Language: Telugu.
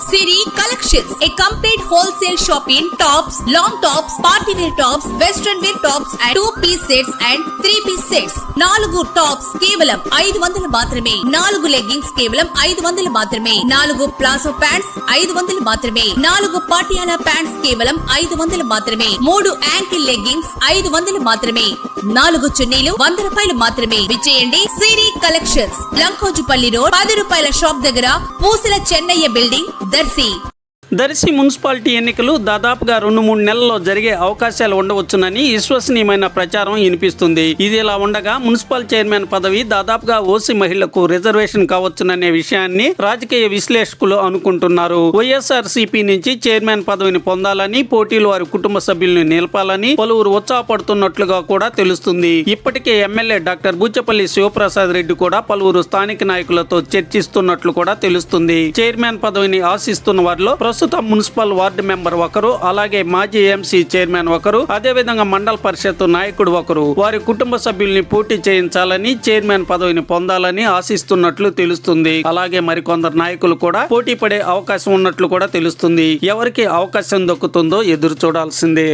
Siri Collections, a complete wholesale shop in tops, long tops, party wear tops, western wear tops and 2-piece sets and 3-piece sets. 4 tops కేవలం 500 మాత్రమే. 4 leggings కేవలం 500 మాత్రమే. 4 ప్లాజో ప్యాంట్స్ 500 మాత్రమే. 4 పాటియాలా ప్యాంట్స్ కేవలం 500 మాత్రమే. 3 యాంకిల్ లెగ్గింగ్స్ 500 మాత్రమే. 4 చున్నీలు 100 రూపాయలు మాత్రమే. విచేయండి సిరి కలెక్షన్స్, లంకోజుపల్లి రోడ్, 10 రూపాయల షాప్ దగ్గర, పూసల చెన్నయ్య బిల్డింగ్, దర్శి. దర్శి మున్సిపాలిటీ ఎన్నికలు దాదాపుగా 2-3 నెలల్లో జరిగే అవకాశాలు ఉండవచ్చునని విశ్వసనీయమైన ప్రచారం వినిపిస్తుంది. ఇది ఇలా ఉండగా మున్సిపల్ చైర్మన్ పదవి దాదాపుగా ఓసీ మహిళలకు రిజర్వేషన్ కావచ్చుననే విషయాన్ని రాజకీయ విశ్లేషకులు అనుకుంటున్నారు. వైఎస్ఆర్సీపీ నుంచి చైర్మన్ పదవిని పొందాలని, పోటీలో వారి కుటుంబ సభ్యులను నిలపాలని పలువురు ఉత్సాహపడుతున్నట్లుగా కూడా తెలుస్తుంది. ఇప్పటికే ఎమ్మెల్యే డాక్టర్ బూచపల్లి శివప్రసాద్ రెడ్డి కూడా పలువురు స్థానిక నాయకులతో చర్చిస్తున్నట్లు కూడా తెలుస్తుంది. చైర్మన్ పదవిని ఆశిస్తున్న వారిలో ప్రస్తుతం మున్సిపల్ వార్డు మెంబర్ ఒకరు, అలాగే మాజీ ఎంసీ చైర్మన్ ఒకరు, అదేవిధంగా మండల పరిషత్ నాయకుడు ఒకరు వారి కుటుంబ సభ్యుల్ని పోటీ చేయించాలని, చైర్మన్ పదవిని పొందాలని ఆశిస్తున్నట్లు తెలుస్తుంది. అలాగే మరికొందరు నాయకులు కూడా పోటీ పడే అవకాశం ఉన్నట్లు కూడా తెలుస్తుంది. ఎవరికి అవకాశం దక్కుతుందో ఎదురు చూడాల్సిందే.